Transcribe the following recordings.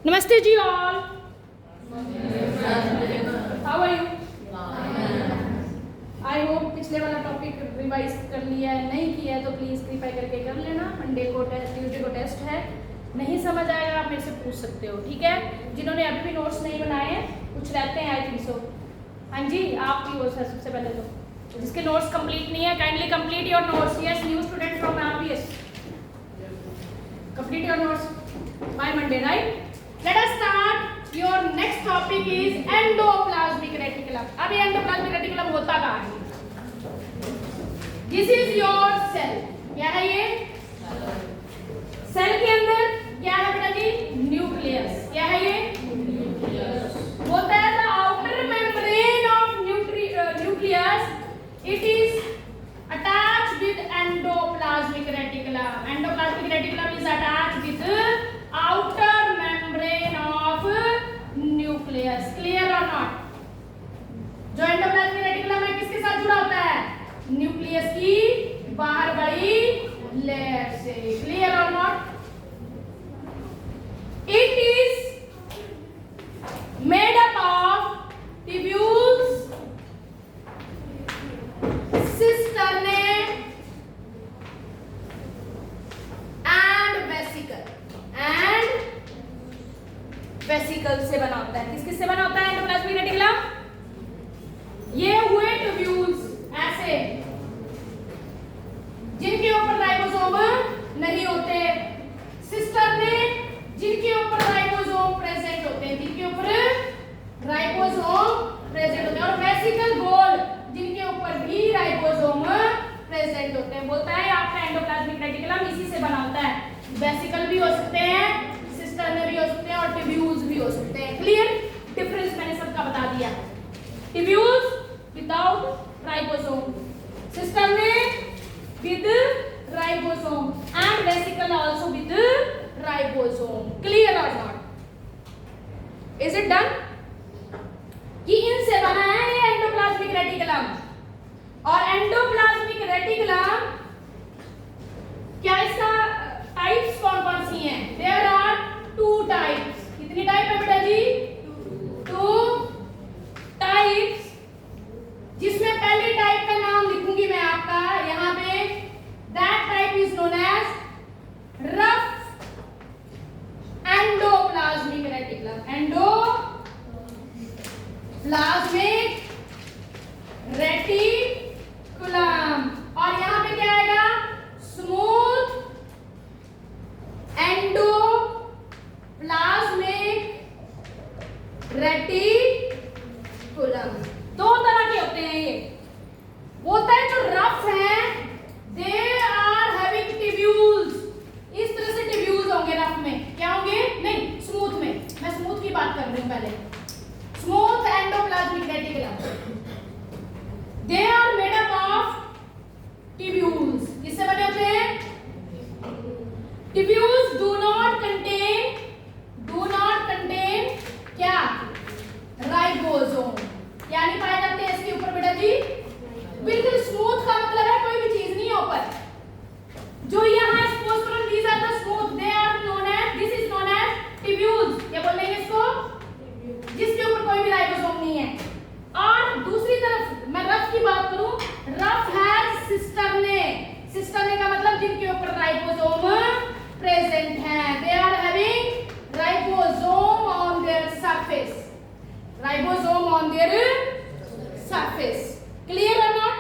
नमस्ते जी all, how are you? I hope पिछले वाला टॉपिक रिवाइज कर लिया है, नहीं किया है तो प्लीज कृपया करके कर लेना। मंडे को टेस्ट, ट्यूसडे को टेस्ट है, नहीं समझ आएगा आप मेरे से पूछ सकते हो, ठीक है? जिन्होंने अभी भी नोट्स नहीं बनाए हैं, कुछ रहते हैं आई थिंक सो। हाँ जी, आप भी हो सर। सबसे पहले तो जिसके नोट्स कंप्लीट नहीं है, kindly complete your notes. Yes, new student from RPS, complete your notes by Monday, right? Let us start. Your next topic is endoplasmic reticulum. अब ये endoplasmic reticulum होता कहाँ है? This is your cell. क्या है ये? सेल के अंदर क्या है बेटा जी? न्यूक्लियस। क्या है ये? न्यूक्लियस। होता है the outer membrane of nucleus. It is attached with endoplasmic reticulum. Endoplasmic reticulum is attached with outer membrane of nucleus. Clear or not? जो एंडोप्लाज्मिक रेटिकुलम है किसके साथ जुड़ा होता है? न्यूक्लियस की बाहर बड़ी लेयर से। Clear or not? It is made up of tubules, cisternae and vesicle से बना होता है। किस से बना होता है एंडोप्लाज्मिक रेटिकुलम? ये हुए ट्यूब्यूल्स ऐसे, जिनके ऊपर राइबोसोम नहीं होते, सिस्टरने जिनके ऊपर राइबोसोम प्रेजेंट होते हैं, जिनके ऊपर राइबोसोम प्रेजेंट होते हैं, और वेसिकल गोल जिनके ऊपर भी राइबोसोम प्रेजेंट होते हैं। बोलता है आपका एंडोप्लाज्मिक रेटिकुलम इसी से बना होता है। वेसिकल भी हो सकते हैं, सिस्टरने भी हो सकते हैं, और ट्यूब्यूल्स भी हो सकते हैं। क्लियर? डिफरेंस मैंने सबका बता दिया। Tubules without ribosome, cisternae with ribosome, and vesicle also with ribosome. Clear और नॉट? Is it done? कि इनसे बना है ये एंडोप्लाज्मिक रेटिकुलम। और एंडोप्लाज्मिक रेटिकुलम क्या इसका टाइप्स कौन कौन सी हैं? There are 2 types. कितनी टाइप है बेटा जी? 2 टाइप्स, जिसमें पहली टाइप का नाम लिखूंगी मैं आपका यहाँ पे। That type is known as rough endoplasmic reticulum. Endoplasmic reticulum. और यहाँ पे क्या आएगा? Smooth endoplasmic reticulum. 2 तरह के होते हैं ये। बोलता है जो रफ हैं, दे आर हैविंग ट्यूब्यूल्स। इस तरह से ट्यूब्यूल्स होंगे रफ में। क्या होंगे? नहीं, स्मूथ में। मैं स्मूथ की बात कर रही हूं पहले। Smooth endoplasmic reticulum, they are made up of tubules. किससे बने होते हैं? Tubules do not contain क्या? राइबोसोम। क्या नहीं पाए जाते हैं इसके ऊपर बेटा जी? बिल्कुल स्मूथ का मतलब है कोई भी चीज नहीं है ऊपर। जो यहाँ सपोज करो these are the smooth, they are known as, this is known as tubules। क्या बोलेंगे इसको? जिसके ऊपर कोई भी राइबोसोम नहीं है। और दूसरी तरफ मैं रफ की बात करूं, रफ है सिस्टरने। सिस्टरने का मतलब जिनके ऊपर राइबोसोम प्रेजेंट है। They are having ribosome on their surface. Ribosome on their surface. Clear और not?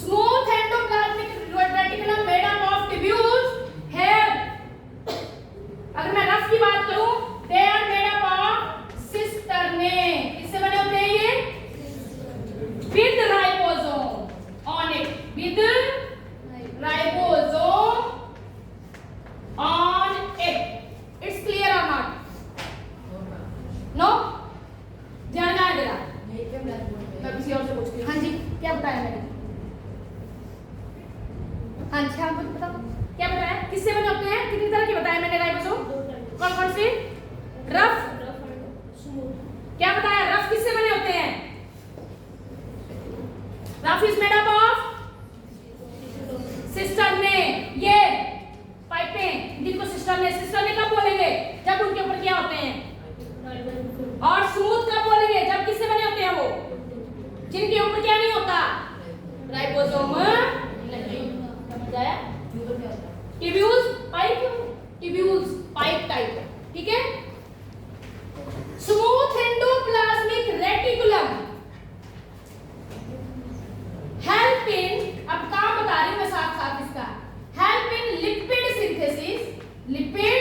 Smooth endoplasmic reticulum made up of tubules here. अगर मैं रफ की बात करूं, they are made up of cisternae. इससे बने होते हैं ये? With ribosome on it, with ribosome on it. It's clear or not? No? ध्यान ना देना। मैं किसी और से पूछती हूँ। हाँ जी, क्या बताया मैंने? हाँ जी, आप बताओ क्या बताया? किससे बने होते हैं? कितनी तरह के बताया मैंने राइबोसोम? कौन कौन से? रफ, क्या बताया? रफ किससे बने होते हैं? Rough is made up of cisternae. ये पाइपें जिनको सिस्टरने कब बोलेंगे? जब पाइप टाइप, ठीक है। Smooth endoplasmic reticulum help in, अब काम बता रही हूं मैं साथ साथ इसका, help in lipid synthesis, lipid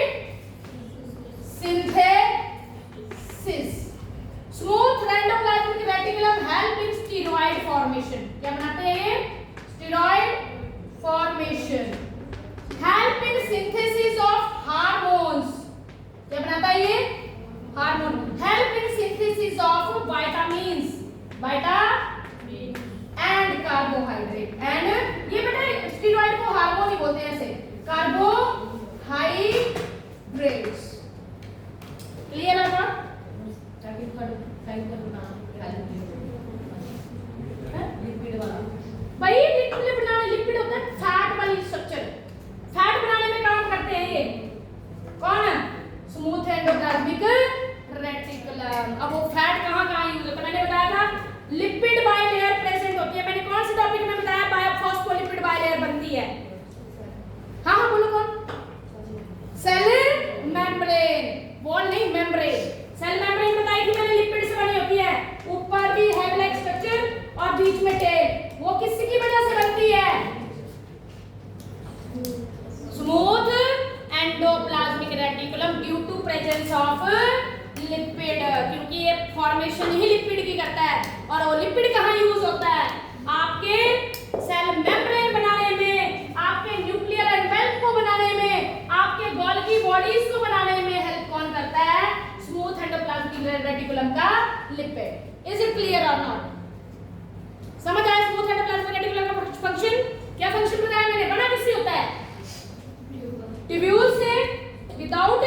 synthesis. Smooth endoplasmic reticulum help in steroid formation, क्या बनाते हैं ये, steroid formation. Help in synthesis of hormones, क्या बनाता है ये, hormone. Help in synthesis of vitamins, vitamin and carbohydrate, and ये बेटा स्टेरॉइड को हार्मोन ही बोलते हैं ऐसे, कार्बोहाइड्रेट्स। क्लियर है ना, भाई लिपिड बनाने, लिपिड होता है फैट वाली स्ट्रक्चर, फैट बनाने में काम करते हैं ये कौन है, स्मूथ एंडोप्लाज्मिक रेटिकुलम। अब वो फैट कहां कहां यूज होता है, मैंने बताया था लिपिड बाइलेयर प्रेजेंट होती है, मैंने कौन से टॉपिक में बताया, बायोफॉस्फोलिपिड बाइलेयर बनती है, हाँ हाँ बोलो कौन, सेल मेम्ब्रेन, वॉल नहीं मेम्ब्रेन, सेल मेम्ब्रेन बताई थी मैंने, लिपिड से बनी होती है, ऊपर भी हेड लाइक स्ट्रक्चर और बीच में टेल, वो किसकी वजह से बनती है, smooth endoplasmic reticulum due to presence of lipid, क्योंकि ये फॉर्मेशन ही लिपिड की करता है, और वो लिपिड कहाँ यूज होता है, आपके सेल मेम्ब्रेन बनाने में, आपके न्यूक्लियर एनवेलप को बनाने में, आपके गोल्गी बॉडीज को बनाने में हेल्प कौन करता है, स्मूथ एंडोप्लाज्मिक रेटिकुलम का लिपिड। इज इट क्लियर और नॉट, समझ आया स्मूथ एंडोप्लाज्मिक रेटिकुलम का फंक्शन, क्या फंक्शन बताया मैंने, बना किससे होता है, ट्यूब्यूल से, विदाउट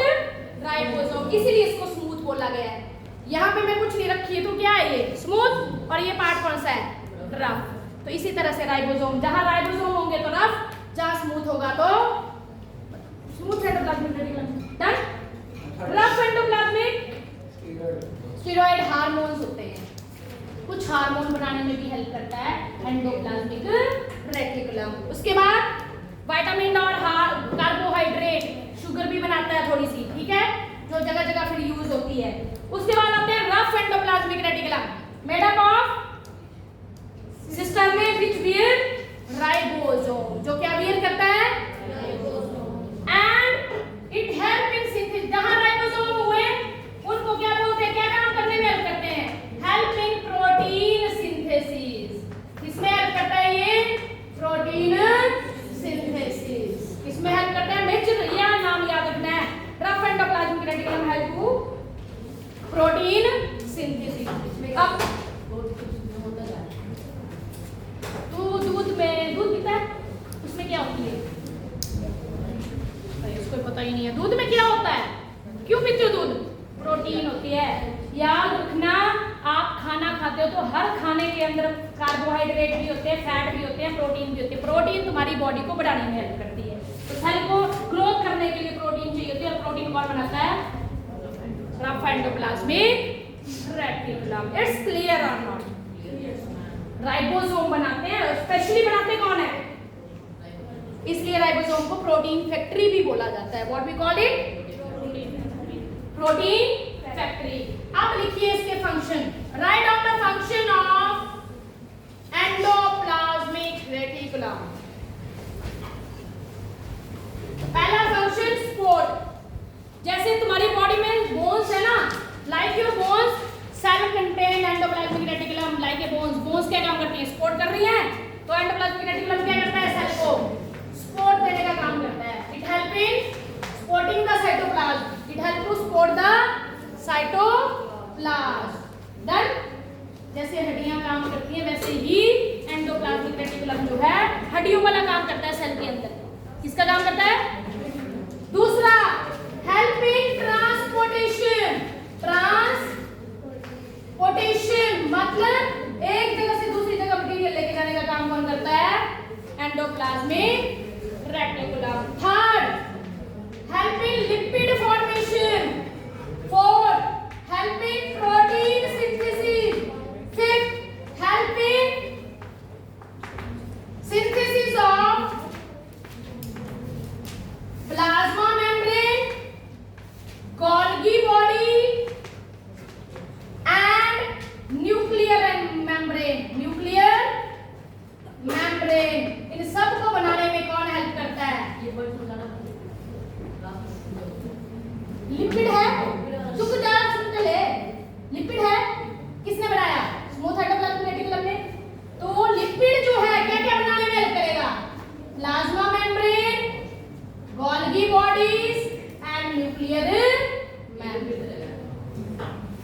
राइबोसोम, इसीलिए इसको स्मूथ बोला गया है। यहाँ पे मैं कुछ नहीं रखी है तो क्या है ये स्मूथ, और ये पार्ट कौन सा है, रफ। तो इसी तरह से राइबोसोम, जहां राइबोसोम होंगे तो रफ, जहां स्मूथ होगा तो smooth endoplasmic reticulum. Done. Rough endoplasmic steroid hormones होते हैं, कुछ हार्मोन बनाने में भी हेल्प करता है एंडोप्लाज्मिक रेटिकुलम। उसके बाद विटामिन और कार्बोहाइड्रेट, शुगर भी बनाता है थोड़ी सी, ठीक है, जो जगह जगह फिर यूज होती है। उसके बाद आते हैं rough endoplasmic reticulum, made up of system में विच वियर राइबोसोम, जो क्या वियर करता है, and it help in synthesis, जहां राइबोसोम हुए उनको क्या बोलते हैं, क्या काम करने में हेल्प करते हैं, हेल्प इन प्रोटीन सिंथेसिस। किसमें हेल्प करता है ये, प्रोटीन सिंथेसिस, किसमें हेल्प करता है, मेजर, यह नाम याद रखना है, rough endoplasmic reticulum help to protein synthesis. अब दूध में, दूध पीता है, उसमें क्या होती है, इसको पता ही नहीं है, दूध में क्या होता है, क्यों पीते हो दूध, प्रोटीन होती है। याद रखना, आप खाना खाते हो तो हर खाने के अंदर कार्बोहाइड्रेट भी होते हैं, फैट भी होते हैं, प्रोटीन भी होती है। प्रोटीन तुम्हारी बॉडी को बढ़ाने में हेल्प करती है, तो सेल को ग्रोथ करने के लिए प्रोटीन चाहिए होती है, और प्रोटीन कौन बनाता है, rough endoplasmic reticulum. It's clear और नॉट, राइबोसोम बनाते हैं, स्पेशली बनाते कौन है, इसलिए राइबोसोम को प्रोटीन फैक्ट्री भी बोला जाता है, what we call it, protein factory. अब लिखिए इसके function, write down the function of endoplasmic reticulum. पहला फंक्शन सपोर्ट, जैसे तुम्हारी बॉडी में बोन्स है ना, like your bones, cell contain endoplasmic reticulum like a bones, bones क्या काम करती है, सपोर्ट कर रही है, तो एंडोप्लाज्मिक रेटिकुलम क्या करता है, सेल को सपोर्ट देने का काम करता है। It help in supporting the cytoplasm, it help to support the cytoplasm. Done. जैसे हड्डियां काम करती हैं वैसे ही एंडोप्लाज्मिक रेटिकुलम जो है हड्डियों वाला काम करता है सेल के अंदर। किसका काम करता है, दूसरा हेल्प इन ट्रांसपोर्टेशन, ट्रांसपोर्टेशन मतलब एक जगह से दूसरी जगह मटेरियल लेके जाने का काम कौन करता है, endoplasmic reticulum. Third help in lipid formation, fourth help in protein synthesis, fifth help in synthesis of plasma membrane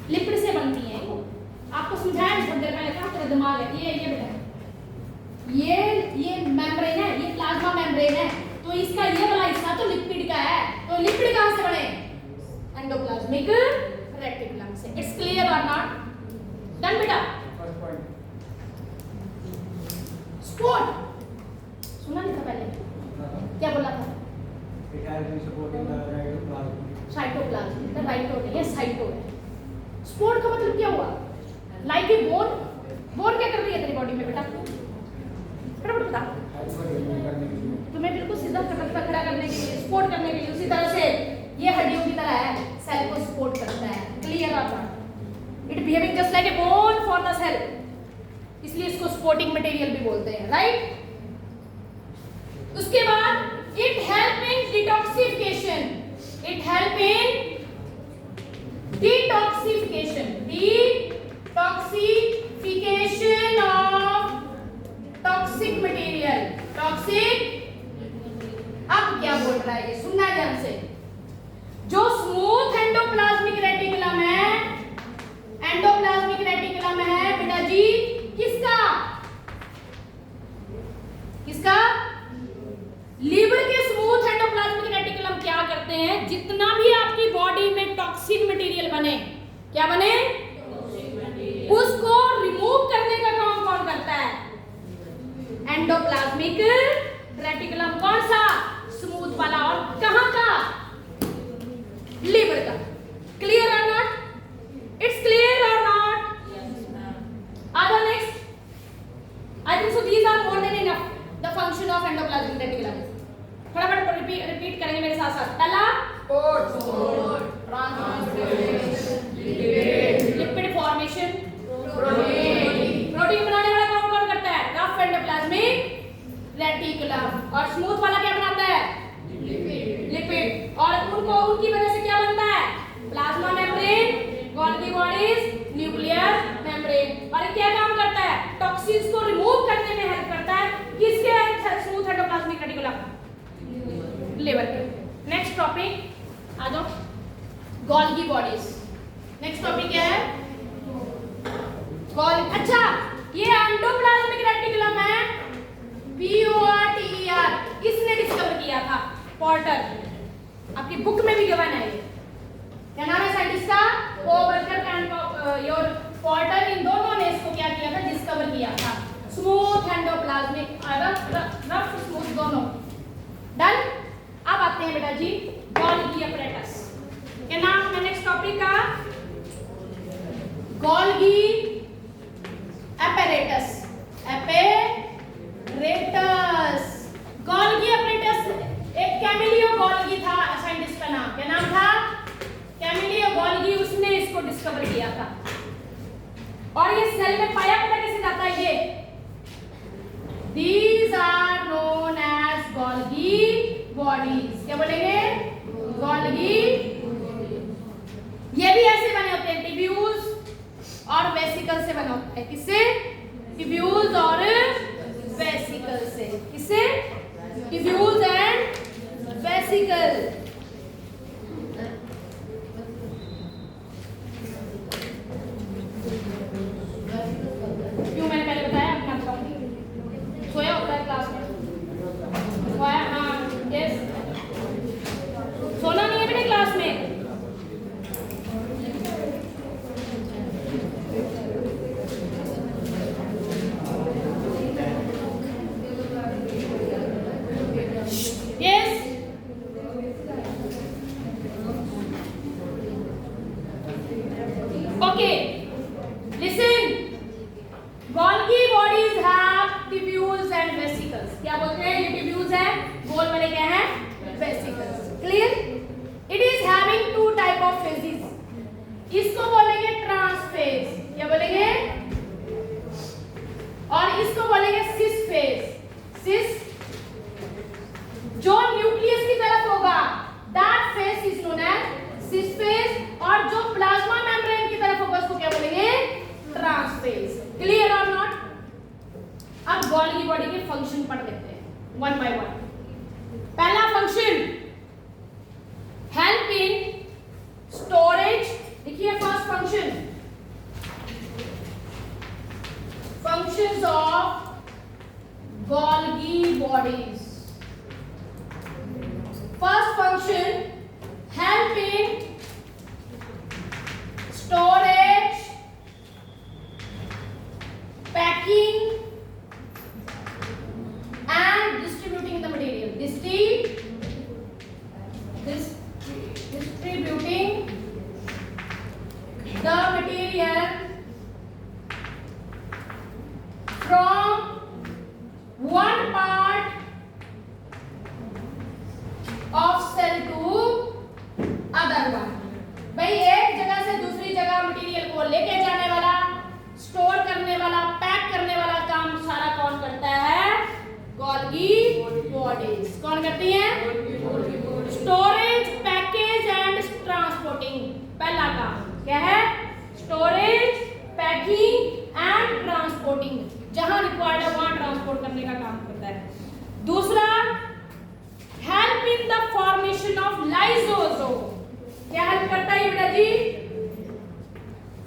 lipid से बनती है। आपको समझाया बहुत देर पहले, कहा तेरा दिमाग है ये बेटा, ये मेम्ब्रेन है, ये प्लाज्मा मेम्ब्रेन है, तो इसका ये वाला हिस्सा तो लिपिड का है। तो लिपिड कहां से बने? एंडोप्लाज्मिक रेटिकुलम से। इट्स क्लियर और नॉट? डन बेटा। स्पोर्ट सुना नहीं था पहले, क्या बोला था? साइटोप्लाज्म, द राइटो है, ये साइटो है। स्पोर्ट का मतलब क्या हुआ? Like a bone. बोन क्या कर रही है तेरी बॉडी में बेटा? फटाफट बता। तुम्हें बिल्कुल सीधा खड़ा करने के लिए, सपोर्ट करने के लिए, उसी तरह से ये हड्डियों की तरह है, सेल को सपोर्ट करता है। क्लियर आपका? It behaving just like a bone for the cell, इसलिए इसको सपोर्टिंग मटेरियल भी बोलते हैं, राइट? उसके बाद it help in detoxification, it help in detoxification, detoxification of toxic material, toxic. अब क्या बोल रहा है ये, सुनना ध्यान से। जो स्मूथ एंडोप्लाज्मिक रेटिकुलम है, एंडोप्लाज्मिक रेटिकुलम है बेटा जी किसका? किसका? लीवर के स्मूथ एंडोप्लाज्मिक रेटिकुलम क्या करते हैं? जितना भी आपकी बॉडी में टॉक्सिक मटेरियल बने, क्या बने? उसको रिमूव करने का काम कौन करता है? Endoplasmic reticulum. कौन सा? स्मूथ वाला। और कहां का? लीवर का। क्लियर और नॉट? इट्स क्लियर और नॉट? आगे next. I think so these are more than enough the function of endoplasmic reticulum. फटाफट रिपीट करेंगे मेरे साथ साथ। पहला लिपिड फॉर्मेशन, प्रोटीन बनाने वाला काम कौन करता है? Rough endoplasmic reticulum. और स्मूथ वाला क्या बनाता है? लिपिड। और उनको उनकी वजह से क्या बनता है? Plasma membrane, Golgi bodies, nuclear membrane. और क्या काम करता है? टॉक्सिन्स को रिमूव करने में हेल्प करता है। किसके? स्मूथ एंडोप्लाज्मिक रेटिकुलम, लिवर के। नेक्स्ट टॉपिक आ जाओ, गोल्गी बॉडीज। नेक्स्ट टॉपिक क्या है? अच्छा, ये एंडोप्लाज्मिक रेटिकुलम है, PORTER, किसने डिस्कवर किया था? पोर्टर। आपकी बुक में भी गिवन है ये। क्या नाम है साइंटिस्ट का? Coworker and your Porter. इन दोनों ने इसको क्या किया था? डिस्कवर किया था। स्मूथ एंडोप्लाज्मिक, रफ स्मूथ दोनों। डन। अब आते हैं बेटा जी गोल्गी अपरेटस। क्या नाम है नेक्स्ट टॉपिक का? Golgi apparatus, apparatus। Golgi apparatus एक कैमिलियो गोल्गी था साइंटिस्ट का नाम। क्या नाम था? Camillo Golgi. उसने इसको डिस्कवर किया था। और ये सेल में पाया पता कैसे जाता है? ये these are known as Golgi bodies. क्या बोलेंगे? गोल्गी। ये भी ऐसे बने होते हैं, टिब्यूल्स और वेसिकल से बना होता है। किससे? टिब्यूल्स और वेसिकल से। किससे? Tubules and vesicle. क्यों मैंने पहले बताया? अपना बताऊं। सोया होता है क्लास में? सोया? हाँ, यस। सोना नहीं है बेटे क्लास में। इसको बोलेंगे ट्रांसफेज। क्या बोलेंगे? और इसको बोलेंगे सिस फेज। सिस जो न्यूक्लियस की तरफ होगा, that phase is known as cis phase. और जो प्लाज्मा मेम्ब्रेन की तरफ होगा उसको क्या बोलेंगे? ट्रांसफेज। क्लियर और नॉट? अब गोल्गी बॉडी के फंक्शन पढ़ लेते हैं वन बाय वन। पहला function, help in store bodies. First function, help in storage, packing and distributing the material. Distributing the material from one part of cell to other one. भाई एक जगह से दूसरी जगह मटेरियल को लेके जाने वाला, स्टोर करने वाला, पैक करने वाला काम सारा कौन करता है? Golgi bodies. कौन करती हैं? Storage, package and transporting. पहला काम क्या है? Storage, packing and transporting. जहां रिक्वायर्ड है वहां ट्रांसपोर्ट करने का काम करता है। दूसरा, help in the formation of lysosome. क्या हेल्प करता है बेटा जी?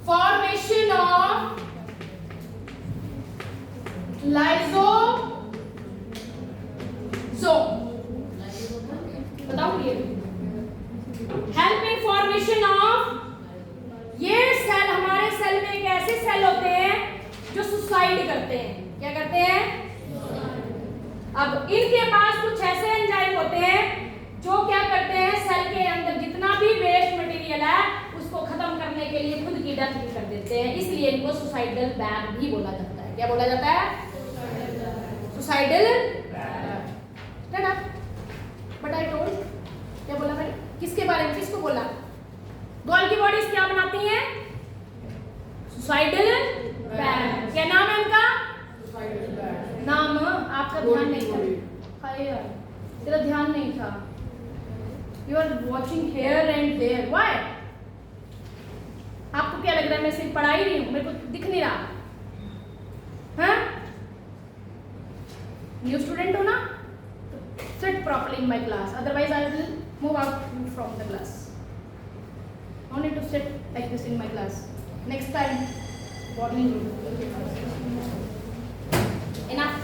Formation of lysosome. बताओ ये हेल्प इन फॉर्मेशन ऑफ, ये सेल, हमारे सेल में एक ऐसे सेल होते हैं जो सुसाइड करते हैं। क्या करते हैं? अब इनके पास कुछ ऐसे एंजाइम होते हैं जो क्या करते हैं? सेल के अंदर जितना भी वेस्ट मटेरियल है उसको खत्म करने के लिए खुद की डेथ भी कर देते हैं। इसलिए इनको सुसाइडल बैग भी बोला जाता है। क्या बोला जाता है? Suicidal bag. But I told, क्या बोला मैंने? किसके बारे में? किसको बोला? गोल्गी बॉडीज क्या बनाती हैं? Suicidal bag. क्या नाम है उनका? नाम आपका ध्यान नहीं था। हाय यार, तेरा ध्यान नहीं था। You are watching here and here. Why? आपको क्या लग रहा है मैं सिर्फ पढ़ा ही रही हूँ, मेरे को दिख नहीं रहा? हाँ, न्यू स्टूडेंट हो ना? Sit properly in my class. Otherwise, I will move out from the class. No need to sit like this in my class. Next time, warning you. Enough.